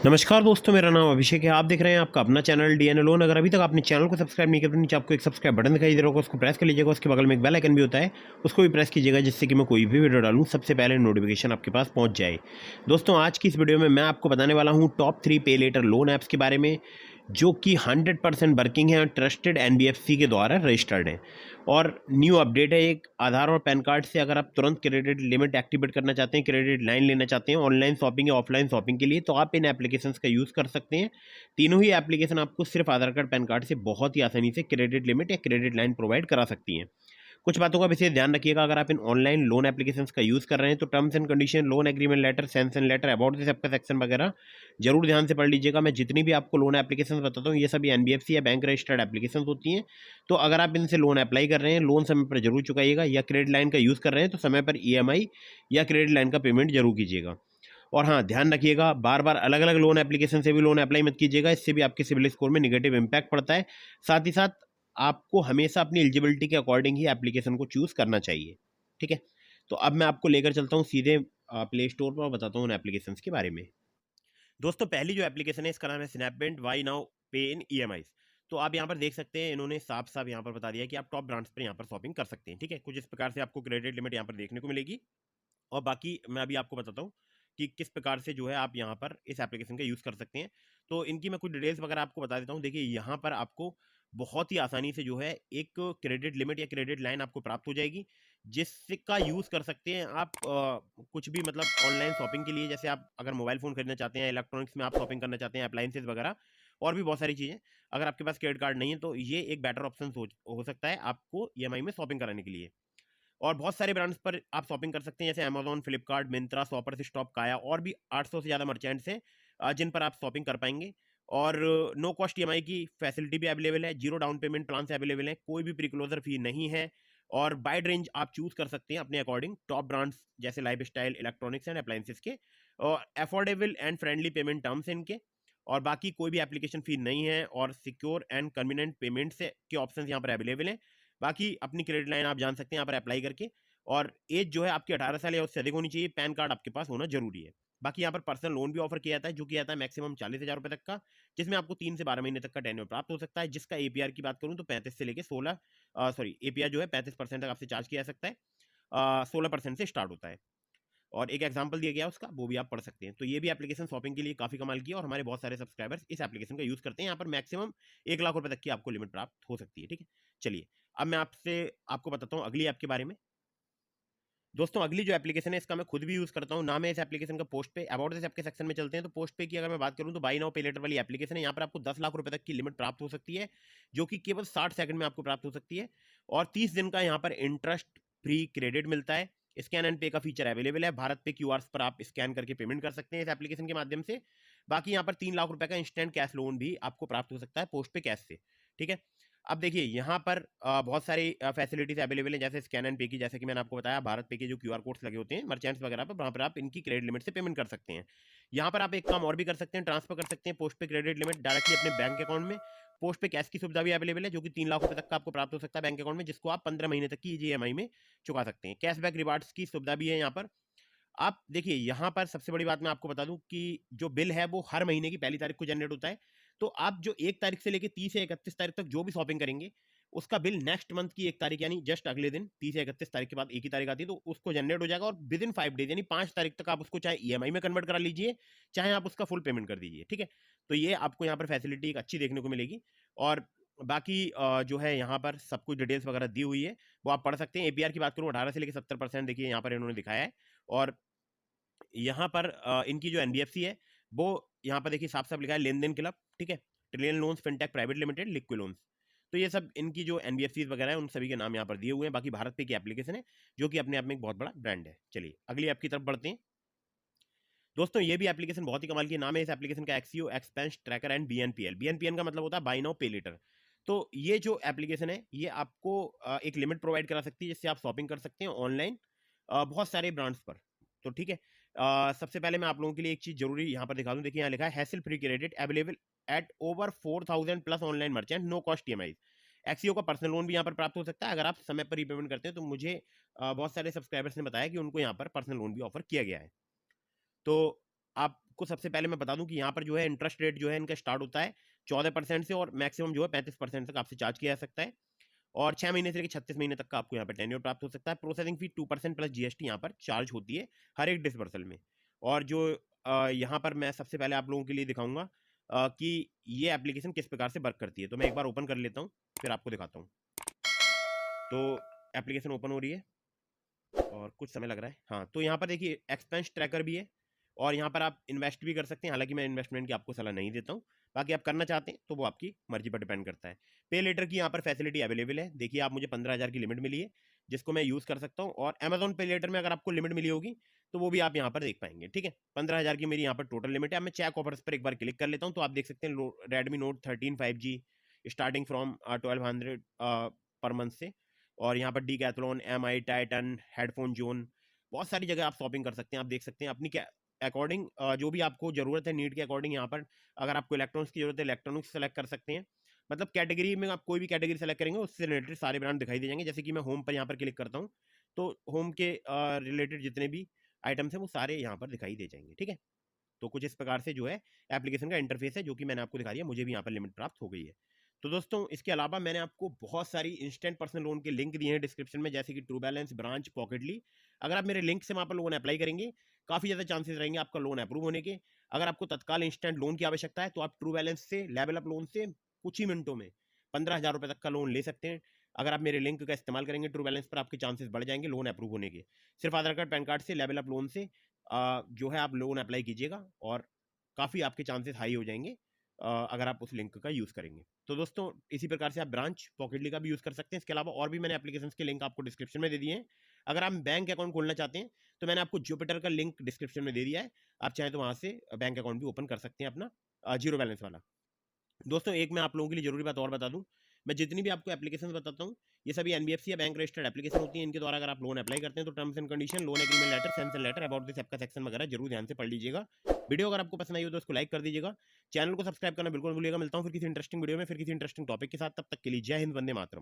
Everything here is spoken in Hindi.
नमस्कार दोस्तों, मेरा नाम अभिषेक है। आप देख रहे हैं आपका अपना चैनल डीएनए लोन। अगर अभी तक आपने चैनल को सब्सक्राइब नहीं किया तो नीचे आपको एक सब्सक्राइब बटन दिखाई दे रहा होगा, उसको प्रेस कर लीजिएगा। उसके बगल में एक बेल आइकन भी होता है, उसको भी प्रेस कीजिएगा, जिससे कि मैं कोई भी वीडियो डालूं सबसे पहले नोटिफिकेशन आपके पास पहुंच जाए। दोस्तों, आज की इस वीडियो में मैं आपको बताने वाला हूँ टॉप 3 पे लेटर लोन ऐप्स के बारे में, जो कि 100% वर्किंग है और ट्रस्टेड एनबीएफसी के द्वारा रजिस्टर्ड है। और न्यू अपडेट है एक, आधार और पैन कार्ड से अगर आप तुरंत क्रेडिट लिमिट एक्टिवेट करना चाहते हैं, क्रेडिट लाइन लेना चाहते हैं ऑनलाइन शॉपिंग या ऑफलाइन शॉपिंग के लिए, तो आप इन एप्लीकेशंस का यूज़ कर सकते हैं। तीनों ही एप्लीकेशन आपको सिर्फ आधार कार्ड पैन कार्ड से बहुत ही आसानी से क्रेडिट लिमिट या क्रेडिट लाइन प्रोवाइड करा सकती हैं। कुछ बातों का विशेष ध्यान रखिएगा। अगर आप इन ऑनलाइन लोन एप्लीकेशंस का यूज़ कर रहे हैं तो terms and condition, loan agreement letter, sanction letter, about this आपका सेक्शन वगैरह जरूर ध्यान से पढ़ लीजिएगा। मैं जितनी भी आपको लोन एप्लीकेशंस बताता हूँ ये सभी एनबीएफसी या बैंक रजिस्टर्ड एप्लीकेशंस होती हैं। तो अगर आप इनसे लोन अप्लाई कर रहे हैं, लोन समय पर जरूर चुकाइएगा, या क्रेडिट लाइन का यूज़ कर रहे हैं तो समय पर ईएमआई या क्रेडिट लाइन का पेमेंट जरूर कीजिएगा। और हाँ, ध्यान रखिएगा, बार बार अलग अलग लोन एप्लीकेशन से भी लोन अप्लाई मत कीजिएगा, इससे भी आपके सिविल स्कोर में नेगेटिव इंपैक्ट पड़ता है। साथ ही साथ आपको हमेशा अपनी एलिजिबिलिटी के अकॉर्डिंग ही एप्लीकेशन को चूज़ करना चाहिए। ठीक है, तो अब मैं आपको लेकर चलता हूँ सीधे प्ले स्टोर पर और बताता हूँ उन एप्लीकेशंस के बारे में। दोस्तों, पहली जो एप्लीकेशन है इसका नाम है स्नैपडेंट वाई नाउ पे इन ईएमआई। तो आप यहाँ पर देख सकते हैं, इन्होंने साफ साफ यहाँ पर बता दिया कि आप टॉप ब्रांड्स पर यहाँ पर शॉपिंग कर सकते हैं। ठीक है, कुछ इस प्रकार से आपको क्रेडिट लिमिट यहाँ पर देखने को मिलेगी। और बाकी मैं अभी आपको बताता हूँ कि किस प्रकार से जो है आप यहाँ पर इस एप्लीकेशन का यूज़ कर सकते हैं। तो इनकी मैं कुछ डिटेल्स वगैरह आपको बता देता हूँ। देखिए, यहाँ पर आपको बहुत ही आसानी से जो है एक क्रेडिट लिमिट या क्रेडिट लाइन आपको प्राप्त हो जाएगी, जिसका यूज़ कर सकते हैं आप कुछ भी, मतलब ऑनलाइन शॉपिंग के लिए। जैसे आप अगर मोबाइल फ़ोन खरीदना चाहते हैं, इलेक्ट्रॉनिक्स में आप शॉपिंग करना चाहते हैं, अप्लाइंसेज वगैरह और भी बहुत सारी चीज़ें। अगर आपके पास क्रेडिट कार्ड नहीं है तो ये एक बेटर ऑप्शन हो सकता है आपको ईएमआई में शॉपिंग कराने के लिए। और बहुत सारे ब्रांड्स पर आप शॉपिंग कर सकते हैं, जैसे Amazon, Flipkart, Myntra, shoppers stop, काया और भी 800 से ज़्यादा मर्चेंट्स हैं जिन पर आप शॉपिंग कर पाएंगे। और नो कॉस्ट ईएमआई की फैसिलिटी भी अवेलेबल है, जीरो डाउन पेमेंट प्लान से अवेलेबल है, कोई भी प्री क्लोजर फी नहीं है। और वाइड रेंज आप चूज कर सकते हैं अपने अकॉर्डिंग टॉप ब्रांड्स जैसे life style, electronics and appliances के। और affordable and friendly payment terms इनके। और बाकी कोई भी एप्लीकेशन फी नहीं है, और सिक्योर एंड कन्वीनियंट पेमेंट से के ऑप्शन यहाँ पर अवेलेबल हैं। बाकी अपनी क्रेडिट लाइन आप जान सकते हैं यहाँ पर अप्लाई करके। और एज जो है आपकी 18 साल या उससे अधिक होनी चाहिए। पैन कार्ड आपके पास होना जरूरी है। बाकी यहाँ पर पर्सनल लोन भी ऑफर किया जाता है, जो किया जाता है मैक्सिमम 40,000 रुपये तक का, जिसमें आपको 3 से 12 महीने तक का टेन्योर प्राप्त हो सकता है। जिसका एपीआर की बात करूँ तो 35 से लेकर 16 सॉरी, एपीआर जो है 35% तक आपसे चार्ज किया जा सकता है। 16% से स्टार्ट होता है। और एक एग्जांपल दिया गया उसका, वो भी आप पढ़ सकते हैं। तो ये भी एप्लीकेशन शॉपिंग के लिए काफी कमाल की है, और हमारे बहुत सारे सब्सक्राइबर्स इस एप्लीकेशन का यूज करते हैं। यहाँ पर मैक्सिमम 1 लाख रुपए तक की आपको लिमिट प्राप्त हो सकती है। ठीक है, चलिए अब मैं आपको बताता हूँ अगली ऐप के बारे में। दोस्तों, अगली जो एप्लीकेशन है इसका मैं खुद भी यूज करता हूँ। नाम है इस एप्लीकेशन का पोस्ट पे। अबाउट दिस आपके सेक्शन में चलते हैं। तो पोस्ट पे की अगर मैं बात करूँ तो बाई नाउ पे लेटर वाली एप्लीकेशन है। यहाँ पर आपको 10 लाख रुपए तक की लिमिट प्राप्त हो सकती है, जो कि केवल 60 सेकंड में आपको प्राप्त हो सकती है। और 30 दिन का यहाँ पर इंटरेस्ट फ्री क्रेडिट मिलता है। स्कैन एंड पे का फीचर अवेलेबल है। भारत पे क्यूआर पर आप स्कैन करके पेमेंट कर सकते हैं इस एप्लीकेशन के माध्यम से। बाकी यहाँ पर 3 लाख रुपए का इंस्टेंट कैश लोन भी आपको प्राप्त हो सकता है पोस्ट पे कैश से। ठीक है, अब देखिए यहाँ पर बहुत सारी फैसिलिटीज अवेलेबल हैं, जैसे स्कैन एंड पे की, जैसे कि मैंने आपको बताया, भारत पे के जो क्यूआर कोड्स लगे होते हैं मर्चेंट्स वगैरह पर, वहाँ पर आप इनकी क्रेडिट लिमिट से पेमेंट कर सकते हैं। यहाँ पर आप एक काम और भी कर सकते हैं, ट्रांसफर कर सकते हैं पोस्ट पे क्रेडिट लिमिट डायरेक्टली अपने बैंक अकाउंट में। पोस्ट पे कैश की सुविधा भी अवेलेबल है, जो कि 3 लाख रुपए तक का आपको प्राप्त हो सकता है बैंक अकाउंट में, जिसको आप 15 महीने तक की ईएमआई में चुका सकते हैं। कैशबैक रिवार्ड्स की सुविधा भी है यहाँ पर। आप देखिए, यहाँ पर सबसे बड़ी बात मैं आपको बता दूं कि जो बिल है वो हर महीने की पहली तारीख को जनरेट होता है। तो आप जो 1 तारीख से लेकर 30 या 31 तारीख तक जो भी शॉपिंग करेंगे, उसका बिल नेक्स्ट मंथ की 1 तारीख, यानी जस्ट अगले दिन 30 या 31 तारीख के बाद एक ही तारीख आती है, तो उसको जनरेट हो जाएगा। और विद इन 5 डेज यानी 5 तारीख तक आप उसको चाहे ईएमआई में कन्वर्ट करा लीजिए, चाहे आप उसका फुल पेमेंट कर दीजिए। ठीक है, तो ये आपको यहाँ पर फैसिलिटी एक अच्छी देखने को मिलेगी। और बाकी जो है यहाँ पर सब कुछ डिटेल्स वगैरह दी हुई है, वो आप पढ़ सकते हैं। एपीआर की बात करूँ 18 से लेकर 70% देखिए यहाँ पर इन्होंने दिखाया है। और यहाँ पर इनकी जो एनबीएफसी है वो यहाँ पर देखिए साफ साफ लिखा है, लेन देन क्लब। ठीक है, trillion loans fintech private limited, liquid loans. तो ये सब इनकी जो एनबीएफसी वगैरह है उन सभी के नाम यहाँ पर दिए हुए हैं। बाकी भारत पे की एप्लीकेशन है, जो कि अपने आप में एक बहुत बड़ा ब्रांड है। चलिए अगली ऐप की तरफ बढ़ते हैं। दोस्तों, ये भी एप्लीकेशन बहुत ही कमाल की। नाम है इस एप्लीकेशन का एक्सीओ expense tracker and BNPL. BNPL का मतलब होता है बाय नाउ पे लेटर। तो ये जो एप्लीकेशन है ये आपको एक लिमिट प्रोवाइड करा सकती है, जिससे आप शॉपिंग कर सकते हैं ऑनलाइन बहुत सारे ब्रांड्स पर। तो ठीक है, सबसे पहले मैं आप लोगों के लिए एक चीज जरूरी यहाँ पर दिखा दूं। देखिए यहाँ लिखा है hassle free credit available at over 4,000 plus online merchant, no cost EMI. एक्सीओ का पर्सनल लोन भी यहाँ पर प्राप्त हो सकता है अगर आप समय पर रीपेमेंट करते हैं। तो मुझे बहुत सारे सब्सक्राइबर्स ने बताया कि उनको यहाँ पर पर्सनल लोन भी ऑफर किया गया है। तो आप आपको सबसे पहले मैं बता दूं कि यहाँ पर जो है इंटरेस्ट रेट जो है इनका स्टार्ट होता है 14% से और मैक्सिमम जो है 35% तक आपसे चार्ज किया जा सकता है। और 6 महीने से लेकर 36 महीने तक का आपको यहाँ पर टेन्योर प्राप्त हो सकता है। प्रोसेसिंग फी 2% प्लस जीएसटी यहाँ पर चार्ज होती है हर एक डिसबर्सल में। और जो यहाँ पर मैं सबसे पहले आप लोगों के लिए दिखाऊंगा कि ये एप्लीकेशन किस प्रकार से वर्क करती है। तो मैं एक बार ओपन कर लेता हूँ, फिर आपको दिखाता हूँ। तो एप्लीकेशन ओपन हो रही है और कुछ समय लग रहा है। हाँ, तो यहाँ पर देखिए एक्सपेंस ट्रैकर भी है और यहाँ पर आप इन्वेस्ट भी कर सकते हैं। हालांकि मैं इन्वेस्टमेंट की आपको सलाह नहीं देता हूँ, बाकी आप करना चाहते हैं तो वो आपकी मर्जी पर डिपेंड करता है। पे लेटर की यहाँ पर फैसिलिटी अवेलेबल है। देखिए आप मुझे 15,000 की लिमिट मिली है जिसको मैं यूज़ कर सकता हूँ। और अमेजॉन पे लेटर में अगर आपको लिमिट मिली होगी तो वो भी आप यहाँ पर देख पाएंगे। ठीक है, 15,000 की मेरी यहाँ पर टोटल लिमिट है। मैं चेक ऑफर्स पर एक बार क्लिक कर लेता हूँ तो आप देख सकते हैं Redmi note 13 5G starting from 1200 per month से। और यहाँ पर Decathlon, MI, Titan, headphone zone, बहुत सारी जगह आप शॉपिंग कर सकते हैं। आप देख सकते हैं अपनी क्या अकॉर्डिंग जो भी आपको जरूरत है, नीड के अकॉर्डिंग यहाँ पर अगर आपको इलेक्ट्रॉनिक्स की जरूरत है इलेक्ट्रॉनिक्स सेलेक्ट कर सकते हैं। मतलब कैटेगरी में आप कोई भी कैटेगरी सेलेक्ट करेंगे उससे रिलेटेड सारे ब्रांड दिखाई दे जाएंगे। जैसे कि मैं होम पर यहाँ पर क्लिक करता हूँ तो होम के रिलेटेड जितने भी आइटम्स हैं वो सारे यहाँ पर दिखाई दे जाएंगे। ठीक है, तो कुछ इस प्रकार से जो है एप्लीकेशन का इंटरफेस है जो कि मैंने आपको दिखा दिया। मुझे भी यहाँ पर लिमिट प्राप्त हो गई है। तो दोस्तों इसके अलावा मैंने आपको बहुत सारी इंस्टेंट पर्सनल लोन के लिंक दिए हैं डिस्क्रिप्शन में, जैसे कि ट्रू बैलेंस, ब्रांच, पॉकेटली। अगर आप मेरे लिंक से वहाँ पर लोन अप्लाई करेंगे काफ़ी ज़्यादा चांसेस रहेंगे आपका लोन अप्रूव होने के। अगर आपको तत्काल इंस्टेंट लोन की आवश्यकता है तो आप ट्रू बैलेंस से, लेवल अप लोन से कुछ ही मिनटों में 15,000 रुपये तक का लोन ले सकते हैं। अगर आप मेरे लिंक का इस्तेमाल करेंगे ट्रू बैलेंस पर, आपके चांसेस बढ़ जाएंगे लोन अप्रूव होने के। सिर्फ आधार कार्ड, पैन कार्ड से, लेवल अप लोन से जो है आप लोन अप्लाई कीजिएगा और काफ़ी आपके चांसेस हाई हो जाएंगे अगर आप उस लिंक का यूज़ करेंगे। तो दोस्तों इसी प्रकार से आप ब्रांच, पॉकेटली का भी यूज़ कर सकते हैं। इसके अलावा और भी मैंने एप्लीकेशंस के लिंक आपको डिस्क्रिप्शन में दे दिए हैं। अगर आप बैंक अकाउंट खोलना चाहते हैं तो मैंने आपको जुपिटर का लिंक डिस्क्रिप्शन में दे दिया है। आप चाहें तो वहाँ से बैंक अकाउंट भी ओपन कर सकते हैं अपना जीरो बैलेंस वाला। दोस्तों एक मैं आप लोगों के लिए जरूरी बात और बता दूं, मैं जितनी भी आपको एप्लीकेशन बताता हूं ये सभी एनबीएफसी या बैंक रजिस्टर्ड एप्लीकेशन होती हैं। इनके द्वारा अगर आप लोन अप्लाई करते हैं तो terms and condition, loan agreement letter, sanction letter, about this app का सेक्शन वगैरह जरूर ध्यान से पढ़ लीजिएगा। वीडियो अगर आपको पसंद आई हो तो उसको लाइक कर दीजिएगा, चैनल को सब्सक्राइब करना बिल्कुल भूलिएगा। मिलता हूं फिर किसी इंटरेस्टिंग वीडियो में, फिर किसी इंटरेस्टिंग टॉपिक के साथ। तब तक के लिए जय हिंद, वंदे मातरम।